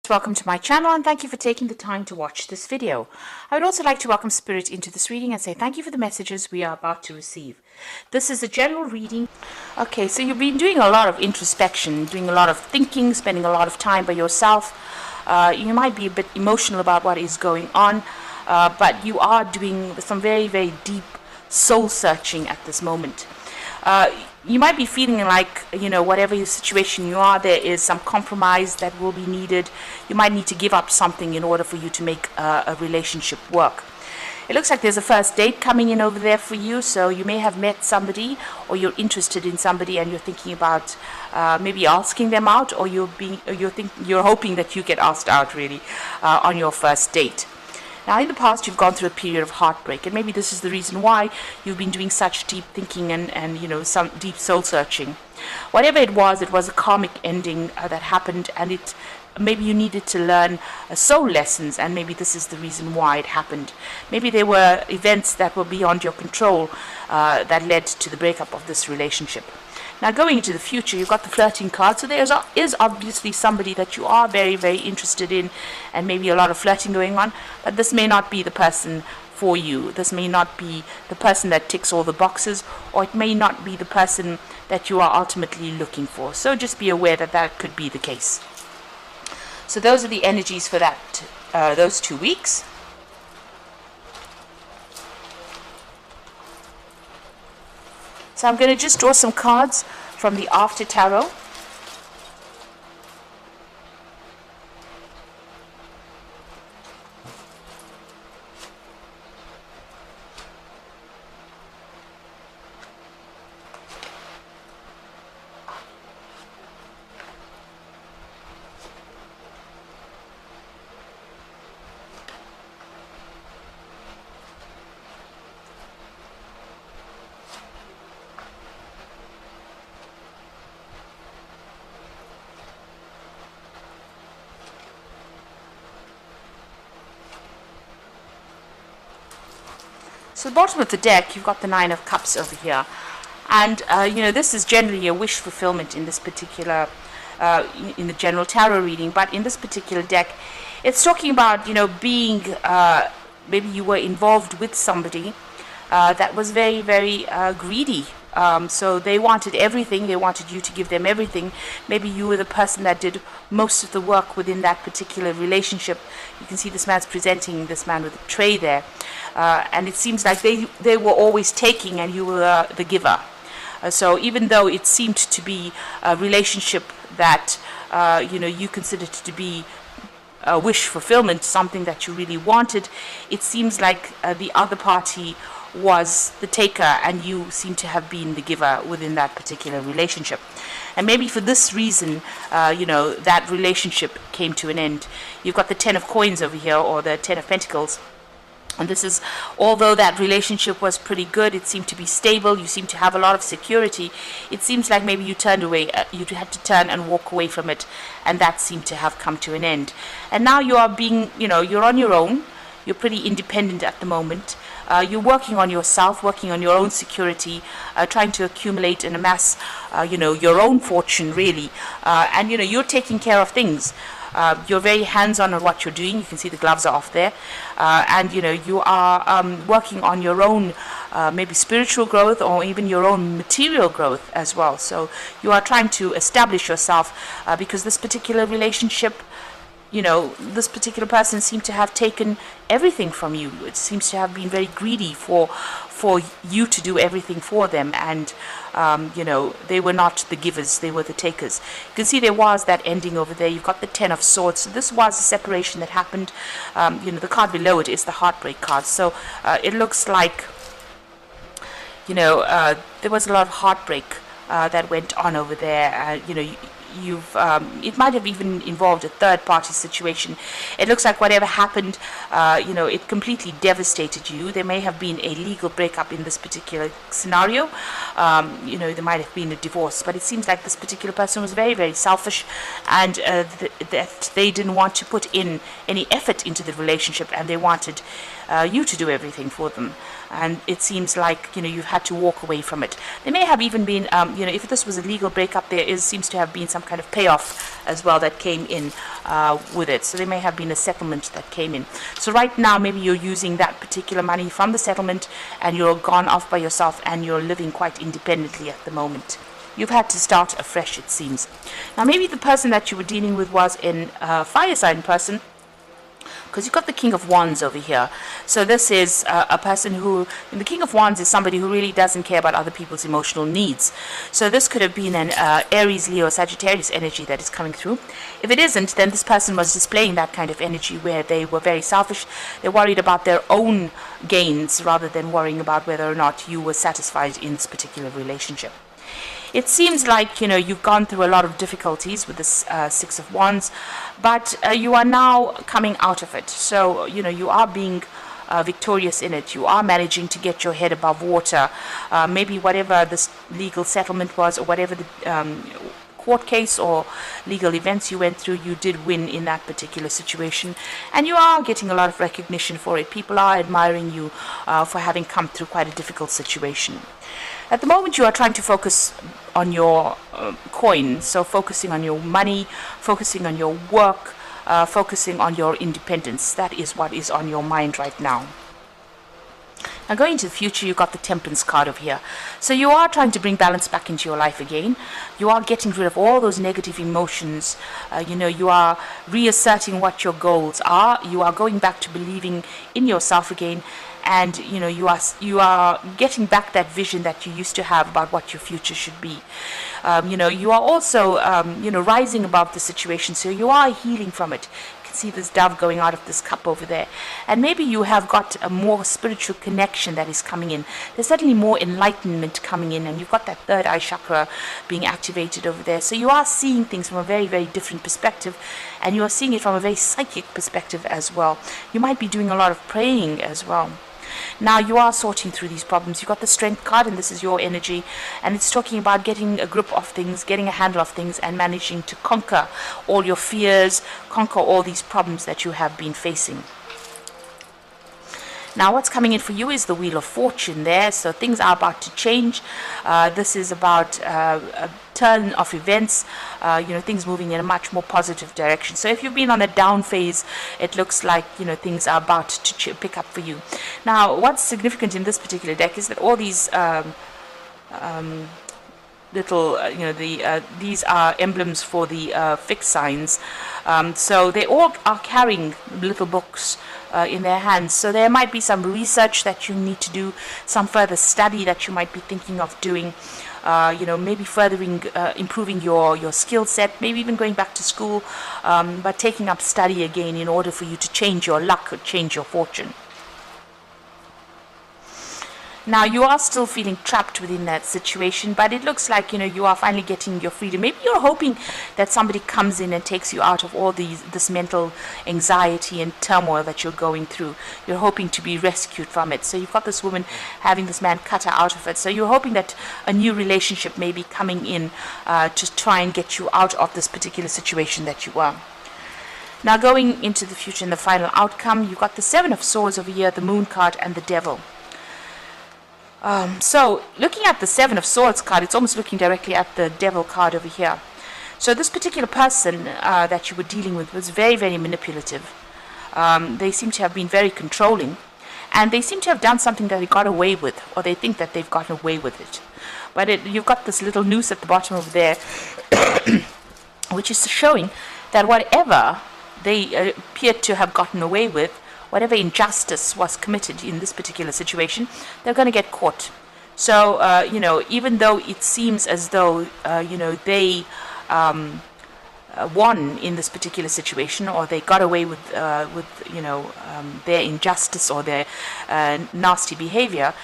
Welcome to my channel and thank you for taking the time to watch this video. I would also like to welcome Spirit into this reading and say thank you for the messages we are about to receive. This is a general reading. Okay, so you've been doing a lot of introspection, doing a lot of thinking, spending a lot of time by yourself. You might be a bit emotional about what is going on, but you are doing some very, very deep soul searching at this moment. You might be feeling like, whatever your situation you are, there is some compromise that will be needed. You might need to give up something in order for you to make a relationship work. It looks like there's a first date coming in over there for you, so you may have met somebody or you're interested in somebody and you're thinking about maybe asking them out, or you're hoping that you get asked out really on your first date. Now, in the past, you've gone through a period of heartbreak, and maybe this is the reason why you've been doing such deep thinking and some deep soul searching. Whatever it was a karmic ending that happened, and maybe you needed to learn soul lessons, and maybe this is the reason why it happened. Maybe there were events that were beyond your control that led to the breakup of this relationship. Now, going into the future, you've got the flirting card, so there is obviously somebody that you are very, very interested in, and maybe a lot of flirting going on, but this may not be the person for you. This may not be the person that ticks all the boxes, or it may not be the person that you are ultimately looking for. So just be aware that that could be the case. So those are the energies for those 2 weeks. So I'm going to just draw some cards from the After Tarot. So the bottom of the deck, you've got the Nine of Cups over here. And, this is generally a wish fulfillment in this particular, in the general tarot reading. But in this particular deck, it's talking about, being, maybe you were involved with somebody that was very, very greedy. So they wanted everything. They wanted you to give them everything. Maybe you were the person that did most of the work within that particular relationship. You can see this man's presenting this man with a tray there. And it seems like they were always taking and you were the giver. So even though it seemed to be a relationship that, you considered to be a wish fulfillment, something that you really wanted, it seems like the other party was the taker and you seem to have been the giver within that particular relationship. And maybe for this reason, that relationship came to an end. You've got the Ten of Coins over here, or the Ten of Pentacles. And this is, although that relationship was pretty good, it seemed to be stable, you seem to have a lot of security, it seems like maybe you turned away, you had to turn and walk away from it, and that seemed to have come to an end. And now you are being, you're on your own, you're pretty independent at the moment, you're working on yourself, working on your own security, trying to accumulate and amass, your own fortune really, and you're taking care of things. You're very hands-on on what you're doing. You can see the gloves are off there. And, you are working on your own maybe spiritual growth or even your own material growth as well. So you are trying to establish yourself because this particular relationship, this particular person seemed to have taken everything from you. It seems to have been very greedy for you to do everything for them, and they were not the givers, they were the takers. You can see there was that ending over there. You've got the Ten of Swords. So this was a separation that happened. The card below it is the Heartbreak card. So it looks like there was a lot of heartbreak that went on over there. It might have even involved a third-party situation. It looks like whatever happened, it completely devastated you. There may have been a legal breakup in this particular scenario. There might have been a divorce, but it seems like this particular person was very, very selfish, and that they didn't want to put in any effort into the relationship, and they wanted you to do everything for them. and it seems like, you've had to walk away from it. There may have even been, if this was a legal breakup, seems to have been some kind of payoff as well that came in with it. So there may have been a settlement that came in. So right now, maybe you're using that particular money from the settlement, and you're gone off by yourself, and you're living quite independently at the moment. You've had to start afresh, it seems. Now, maybe the person that you were dealing with was a fire sign person, because you've got the King of Wands over here. So this is a person who, the King of Wands is somebody who really doesn't care about other people's emotional needs. So this could have been an Aries, Leo, Sagittarius energy that is coming through. If it isn't, then this person was displaying that kind of energy where they were very selfish. They're worried about their own gains rather than worrying about whether or not you were satisfied in this particular relationship. It seems like, you've gone through a lot of difficulties with this Six of Wands, but you are now coming out of it. So, you are being victorious in it. You are managing to get your head above water. Maybe whatever this legal settlement was, or whatever the court case or legal events you went through, you did win in that particular situation, and you are getting a lot of recognition for it. People are admiring you for having come through quite a difficult situation. At the moment, you are trying to focus on your coin, so focusing on your money, focusing on your work, focusing on your independence. That is what is on your mind right now. Now, going into the future, you've got the Temperance card over here. So you are trying to bring balance back into your life again. You are getting rid of all those negative emotions. You are reasserting what your goals are. You are going back to believing in yourself again. And you are getting back that vision that you used to have about what your future should be. You are also rising above the situation, so you are healing from it. You can see this dove going out of this cup over there, and maybe you have got a more spiritual connection that is coming in. There's certainly more enlightenment coming in, and you've got that third eye chakra being activated over there. So you are seeing things from a very, very different perspective, and you are seeing it from a very psychic perspective as well. You might be doing a lot of praying as well. Now you are sorting through these problems. You've got the Strength card, and this is your energy, and it's talking about getting a grip of things, getting a handle of things, and managing to conquer all your fears, conquer all these problems that you have been facing. Now what's coming in for you is the Wheel of Fortune there, so things are about to change. This is about a turn of events, things moving in a much more positive direction. So if you've been on a down phase, it looks like, things are about to pick up for you. Now what's significant in this particular deck is that all these these are emblems for the fixed signs. So they all are carrying little books in their hands. So there might be some research that you need to do, some further study that you might be thinking of doing. Maybe furthering, improving your skill set, maybe even going back to school, but taking up study again in order for you to change your luck or change your fortune. Now you are still feeling trapped within that situation, but it looks like you are finally getting your freedom. Maybe you're hoping that somebody comes in and takes you out of all this mental anxiety and turmoil that you're going through. You're hoping to be rescued from it. So you've got this woman having this man cut her out of it. So you're hoping that a new relationship may be coming in to try and get you out of this particular situation that you are. Now going into the future and the final outcome, you've got the Seven of Swords over here, the Moon card, and the Devil. So looking at the Seven of Swords card, it's almost looking directly at the Devil card over here. So this particular person that you were dealing with was very, very manipulative. They seem to have been very controlling, and they seem to have done something that they got away with, or they think that they've gotten away with it. But you've got this little noose at the bottom over there, which is showing that whatever they appeared to have gotten away with, whatever injustice was committed in this particular situation, they're going to get caught. So, even though it seems as though, they won in this particular situation, or they got away with their injustice or their nasty behavior,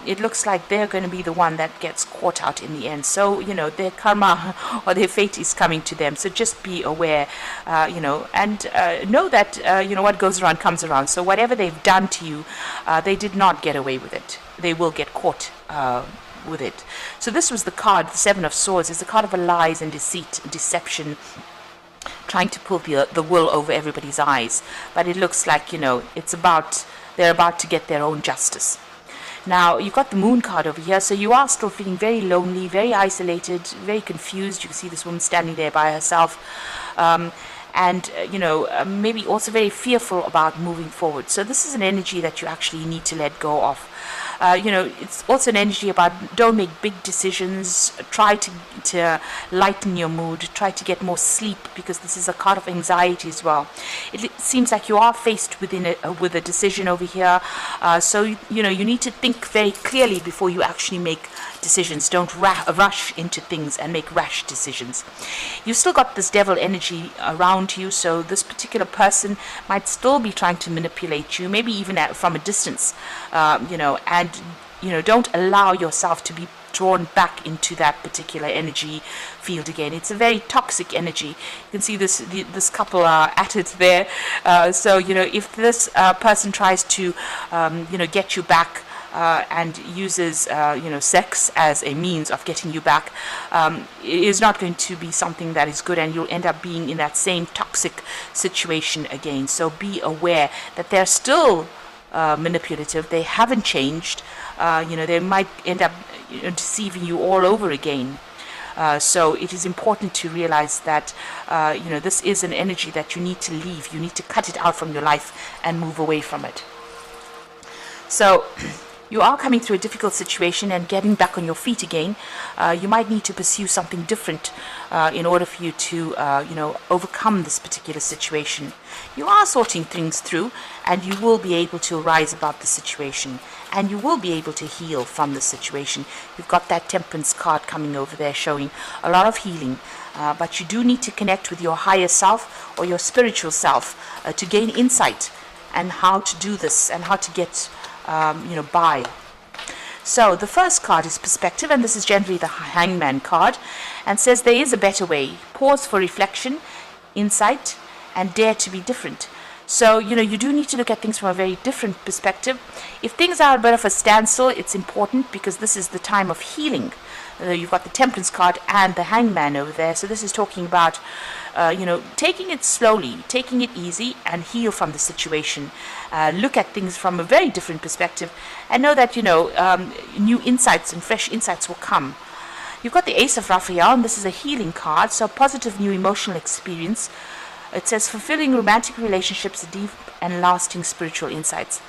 it looks like they're going to be the one that gets caught out in the end. So, their karma or their fate is coming to them. So just be aware, and know that, what goes around comes around. So whatever they've done to you, they did not get away with it. They will get caught with it. So this was the card, the Seven of Swords. It's the card of lies and deceit, deception, trying to pull the wool over everybody's eyes. But it looks like, they're about to get their own justice. Now, you've got the moon card over here, so you are still feeling very lonely, very isolated, very confused. You can see this woman standing there by herself. Maybe also very fearful about moving forward. So this is an energy that you actually need to let go of. It's also an energy about don't make big decisions. Try to lighten your mood. Try to get more sleep, because this is a card of anxiety as well. It seems like you are faced with a decision over here. So you need to think very clearly before you actually make decisions. Don't rush into things and make rash decisions. You've still got this devil energy around you, so this particular person might still be trying to manipulate you, maybe even from a distance, don't allow yourself to be drawn back into that particular energy field again. It's a very toxic energy. You can see this couple are at it there. So if this person tries to get you back, and uses sex as a means of getting you back, it is not going to be something that is good, and you'll end up being in that same toxic situation again. So be aware that they're still manipulative. They haven't changed. They might end up deceiving you all over again. So it is important to realize that this is an energy that you need to leave. You need to cut it out from your life and move away from it. So you are coming through a difficult situation and getting back on your feet again. You might need to pursue something different in order for you to overcome this particular situation. You are sorting things through, and you will be able to rise above the situation, and you will be able to heal from the situation. You've got that Temperance card coming over there showing a lot of healing, but you do need to connect with your higher self or your spiritual self to gain insight and how to do this and how to get by. So the first card is perspective, and this is generally the Hangman card, and says there is a better way. Pause for reflection, insight, and dare to be different. So you do need to look at things from a very different perspective. If things are a bit of a standstill, it's important, because this is the time of healing. You've got the Temperance card and the Hangman over there. So this is talking about taking it slowly, taking it easy, and heal from the situation. Look at things from a very different perspective, and know that new insights and fresh insights will come. You've got the Ace of Raphael, and this is a healing card, so positive new emotional experience. It says fulfilling romantic relationships, deep and lasting spiritual insights.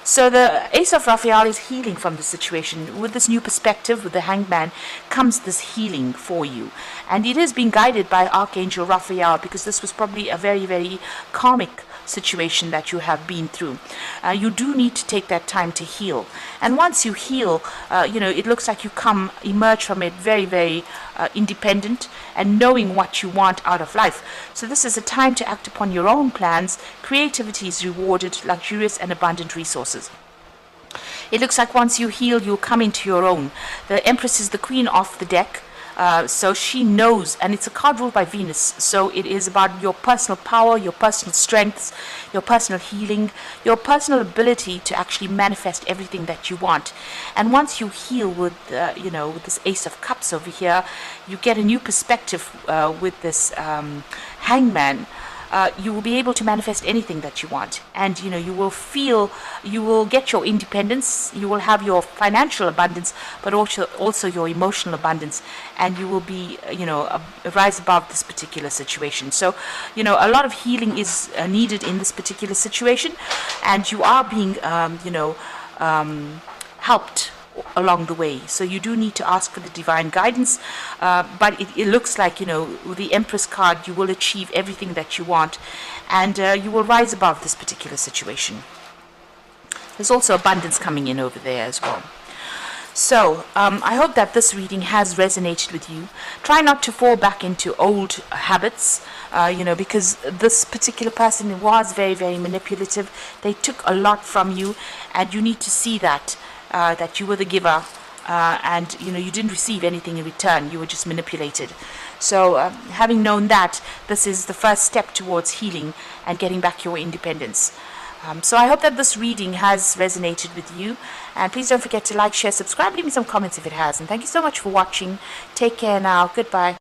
So the Ace of Raphael is healing from the situation. With this new perspective, with the Hangman, comes this healing for you. And it is being guided by Archangel Raphael, because this was probably a very, very karmic situation that you have been through. You do need to take that time to heal. And once you heal, it looks like you emerge from it very, very independent and knowing what you want out of life. So this is a time to act upon your own plans. Creativity is rewarded, luxurious and abundant resources. It looks like once you heal, you'll come into your own. The Empress is the queen of the deck. So she knows, and it's a card ruled by Venus, so it is about your personal power, your personal strengths, your personal healing, your personal ability to actually manifest everything that you want. And once you heal with with this Ace of Cups over here, you get a new perspective with this Hangman. You will be able to manifest anything that you want, and you will get your independence, you will have your financial abundance, but also your emotional abundance, and you will be rise above this particular situation. So a lot of healing is needed in this particular situation, and you are being helped along the way. So you do need to ask for the divine guidance, but it looks like with the Empress card, you will achieve everything that you want, and you will rise above this particular situation. There's also abundance coming in over there as well. So I hope that this reading has resonated with you. Try not to fall back into old habits, because this particular person was very, very manipulative. They took a lot from you, and you need to see that you were the giver, and you didn't receive anything in return. You were just manipulated. So having known that, this is the first step towards healing and getting back your independence. So I hope that this reading has resonated with you, and please don't forget to like, share, subscribe, leave me some comments if it has, and thank you so much for watching. Take care now. Goodbye.